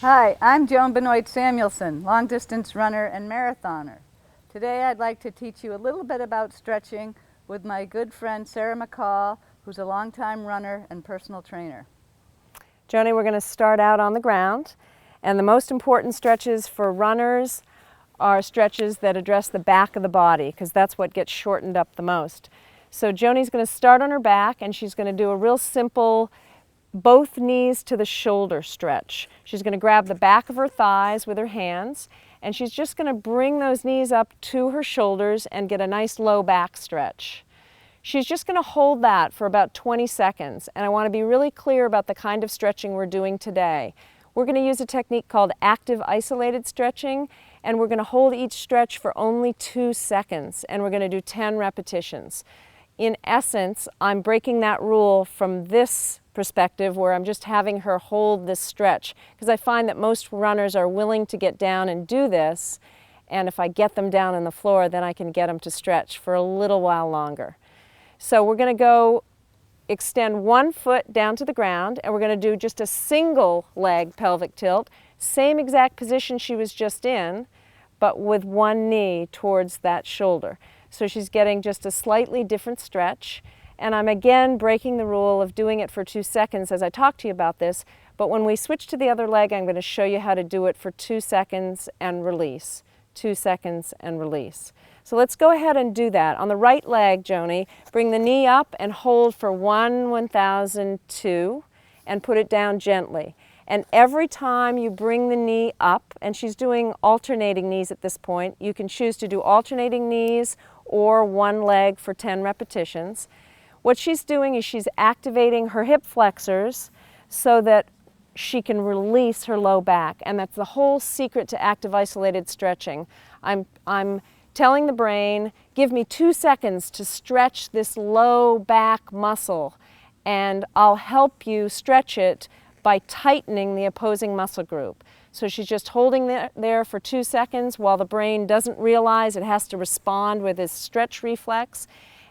Hi, I'm Joan Benoit Samuelson, long-distance runner and marathoner. Today I'd like to teach you a little bit about stretching with my good friend Sarah McCall, who's a longtime runner and personal trainer. Joni, we're going to start out on the ground, and the most important stretches for runners are stretches that address the back of the body, because that's what gets shortened up the most. So Joni's going to start on her back, and she's going to do a real simple both knees to the shoulder stretch. She's going to grab the back of her thighs with her hands, and she's just going to bring those knees up to her shoulders and get a nice low back stretch. She's just going to hold that for about 20 seconds, and I want to be really clear about the kind of stretching we're doing today. We're going to use a technique called active isolated stretching, and we're going to hold each stretch for only 2 seconds, and we're going to do 10 repetitions. In essence, I'm breaking that rule from this perspective where I'm just having her hold this stretch, because I find that most runners are willing to get down and do this, and if I get them down on the floor, then I can get them to stretch for a little while longer. So we're going to go extend one foot down to the ground, and we're going to do just a single leg pelvic tilt, same exact position she was just in, but with one knee towards that shoulder. So she's getting just a slightly different stretch, and I'm again breaking the rule of doing it for 2 seconds as I talk to you about this, but when we switch to the other leg, I'm going to show you how to do it for 2 seconds and release. 2 seconds and release. So let's go ahead and do that. On the right leg, Joni, bring the knee up and hold for 1,002 and put it down gently. And every time you bring the knee up, and she's doing alternating knees at this point, you can choose to do alternating knees or one leg for 10 repetitions. What she's doing is she's activating her hip flexors so that she can release her low back, and that's the whole secret to active isolated stretching. I'm telling the brain, give me 2 seconds to stretch this low back muscle, and I'll help you stretch it by tightening the opposing muscle group. So she's just holding there for 2 seconds while the brain doesn't realize it has to respond with this stretch reflex,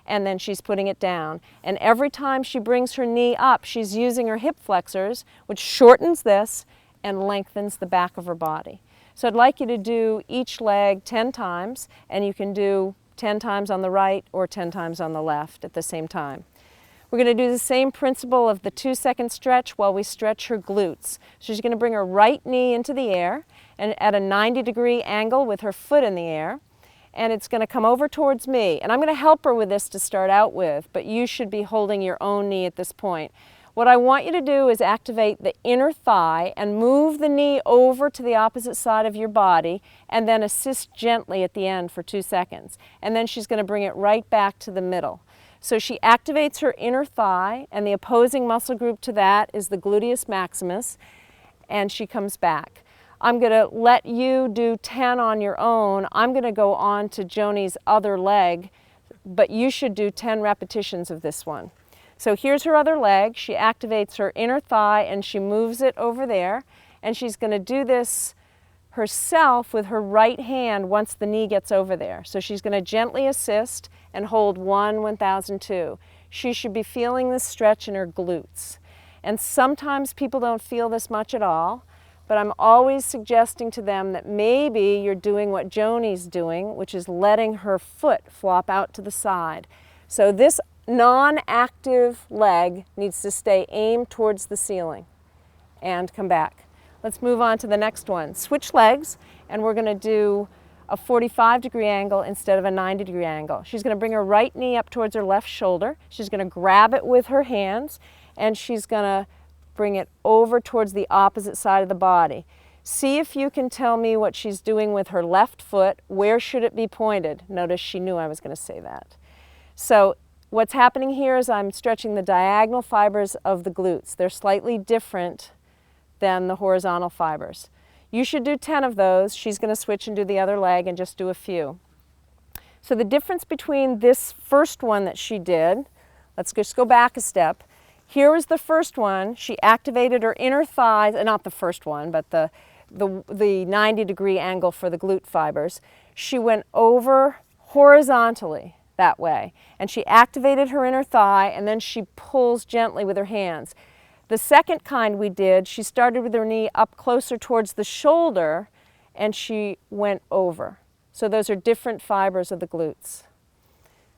and then she's putting it down. And every time she brings her knee up, she's using her hip flexors, which shortens this and lengthens the back of her body. So I'd like you to do each leg 10 times, and you can do 10 times on the right or 10 times on the left at the same time. We're going to do the same principle of the 2-second stretch while we stretch her glutes. So she's going to bring her right knee into the air and at a 90-degree angle with her foot in the air, and it's going to come over towards me. And I'm going to help her with this to start out with, but you should be holding your own knee at this point. What I want you to do is activate the inner thigh and move the knee over to the opposite side of your body, and then assist gently at the end for 2 seconds. And then she's going to bring it right back to the middle. So she activates her inner thigh, and the opposing muscle group to that is the gluteus maximus, and she comes back. I'm going to let you do 10 on your own. I'm going to go on to Joni's other leg, but you should do 10 repetitions of this one. So here's her other leg. She activates her inner thigh and she moves it over there, and she's going to do this herself with her right hand once the knee gets over there. So she's going to gently assist and hold 1,002. She should be feeling this stretch in her glutes. And sometimes people don't feel this much at all, but I'm always suggesting to them that maybe you're doing what Joni's doing, which is letting her foot flop out to the side. So this non-active leg needs to stay aimed towards the ceiling and come back. Let's move on to the next one. Switch legs, and we're going to do a 45-degree angle instead of a 90-degree angle. She's going to bring her right knee up towards her left shoulder. She's going to grab it with her hands, and she's going to bring it over towards the opposite side of the body. See if you can tell me what she's doing with her left foot. Where should it be pointed? Notice she knew I was going to say that. So what's happening here is I'm stretching the diagonal fibers of the glutes. They're slightly different than the horizontal fibers. You should do 10 of those. She's going to switch and do the other leg and just do a few. So the difference between this first one that she did, let's just go back a step. Here was the first one. She activated her inner thighs, not the first one, but the 90-degree angle for the glute fibers. She went over horizontally that way, and she activated her inner thigh, and then she pulls gently with her hands. The second kind we did, she started with her knee up closer towards the shoulder and she went over. So those are different fibers of the glutes.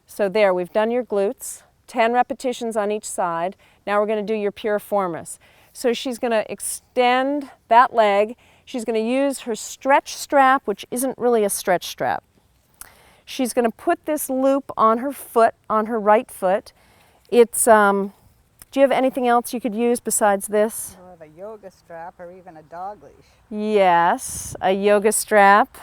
So there, we've done your glutes, 10 repetitions on each side. Now we're going to do your piriformis. So she's going to extend that leg. She's going to use her stretch strap, which isn't really a stretch strap. She's going to put this loop on her foot, on her right foot. It's, do you have anything else you could use besides this? We'll have a yoga strap or even a dog leash. Yes, a yoga strap,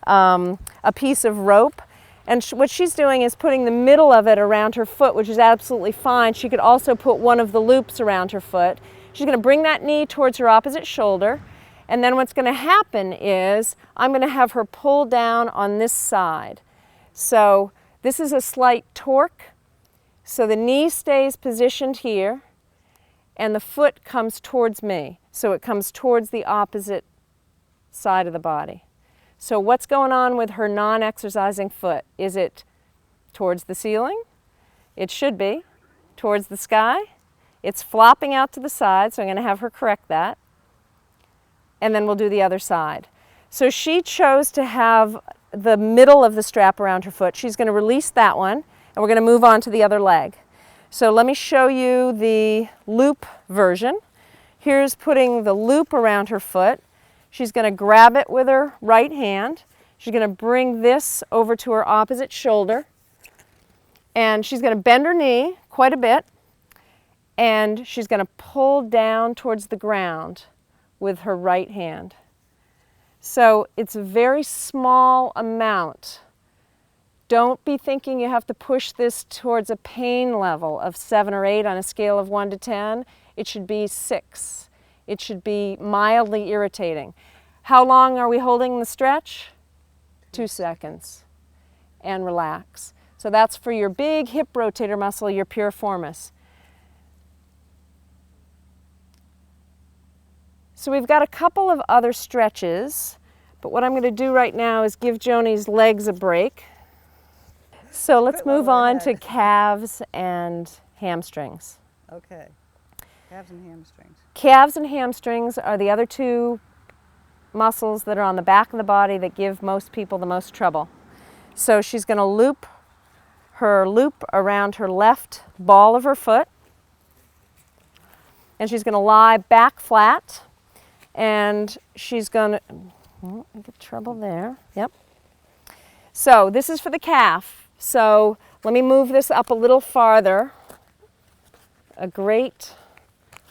a piece of rope. And what she's doing is putting the middle of it around her foot, which is absolutely fine. She could also put one of the loops around her foot. She's going to bring that knee towards her opposite shoulder. And then what's going to happen is I'm going to have her pull down on this side. So this is a slight torque. So the knee stays positioned here and the foot comes towards me. So it comes towards the opposite side of the body. So what's going on with her non-exercising foot? Is it towards the ceiling? It should be. Towards the sky? It's flopping out to the side, so I'm going to have her correct that. And then we'll do the other side. So she chose to have the middle of the strap around her foot. She's going to release that one, and we're going to move on to the other leg. So let me show you the loop version. Here's putting the loop around her foot. She's going to grab it with her right hand. She's going to bring this over to her opposite shoulder. And she's going to bend her knee quite a bit. And she's going to pull down towards the ground with her right hand. So it's a very small amount. Don't be thinking you have to push this towards a pain level of 7 or 8 on a scale of 1 to 10. It should be 6. It should be mildly irritating. How long are we holding the stretch? 2 seconds. And relax. So that's for your big hip rotator muscle, your piriformis. So we've got a couple of other stretches, but what I'm going to do right now is give Joni's legs a break. So let's move on to calves and hamstrings. Okay, calves and hamstrings. Calves and hamstrings are the other two muscles that are on the back of the body that give most people the most trouble. So she's going to loop her loop around her left ball of her foot, and she's going to lie back flat, and she's going to, oh, I get trouble there, yep. So this is for the calf. So let me move this up a little farther. A great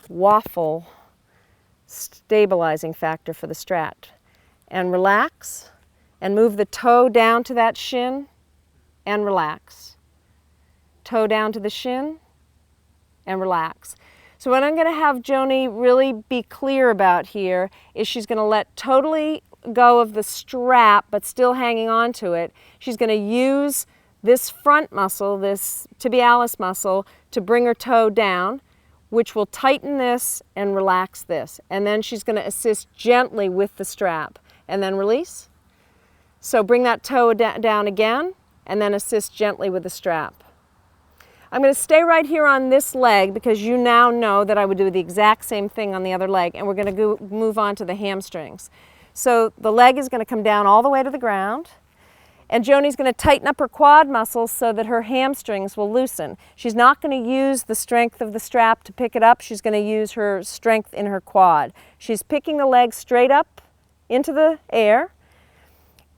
waffle stabilizing factor for the stretch. And relax, and move the toe down to that shin, and relax. Toe down to the shin, and relax. So what I'm going to have Joni really be clear about here is she's going to let totally go of the strap, but still hanging on to it. She's going to use this front muscle, this tibialis muscle, to bring her toe down, which will tighten this and relax this. And then she's going to assist gently with the strap. And then release. So bring that toe down again, and then assist gently with the strap. I'm going to stay right here on this leg because you now know that I would do the exact same thing on the other leg, and we're going to move on to the hamstrings. So the leg is going to come down all the way to the ground, and Joni's going to tighten up her quad muscles so that her hamstrings will loosen. She's not going to use the strength of the strap to pick it up. She's going to use her strength in her quad. She's picking the leg straight up into the air,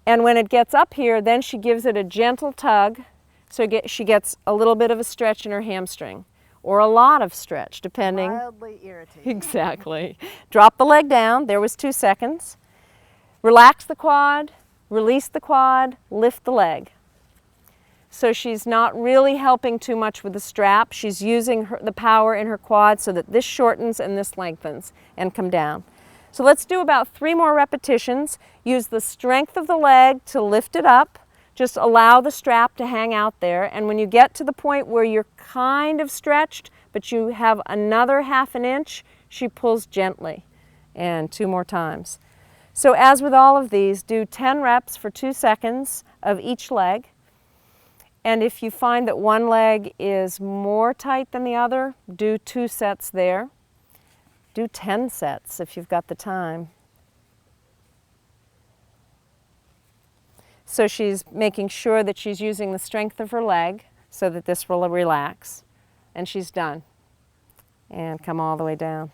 and when it gets up here, then she gives it a gentle tug. So she gets a little bit of a stretch in her hamstring, or a lot of stretch, depending. Mildly irritating. Exactly. Drop the leg down. There was 2 seconds. Relax the quad, release the quad, lift the leg. So she's not really helping too much with the strap. She's using the power in her quad so that this shortens and this lengthens and come down. So let's do about 3 more repetitions. Use the strength of the leg to lift it up. Just allow the strap to hang out there, and when you get to the point where you're kind of stretched, but you have another ½ an inch, she pulls gently. And 2 more times. So as with all of these, do 10 reps for 2 seconds of each leg. And if you find that one leg is more tight than the other, do 2 sets there. Do 10 sets if you've got the time. So she's making sure that she's using the strength of her leg so that this will relax. And she's done. And come all the way down.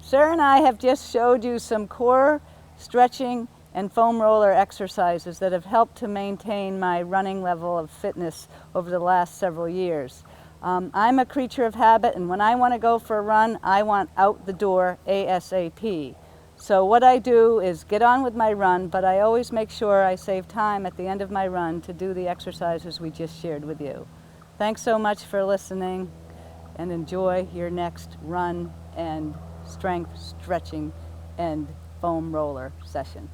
Sarah and I have just showed you some core stretching and foam roller exercises that have helped to maintain my running level of fitness over the last several years. I'm a creature of habit, and when I want to go for a run, I want out the door ASAP. So what I do is get on with my run, but I always make sure I save time at the end of my run to do the exercises we just shared with you. Thanks so much for listening, and enjoy your next run and strength, stretching, and foam roller session.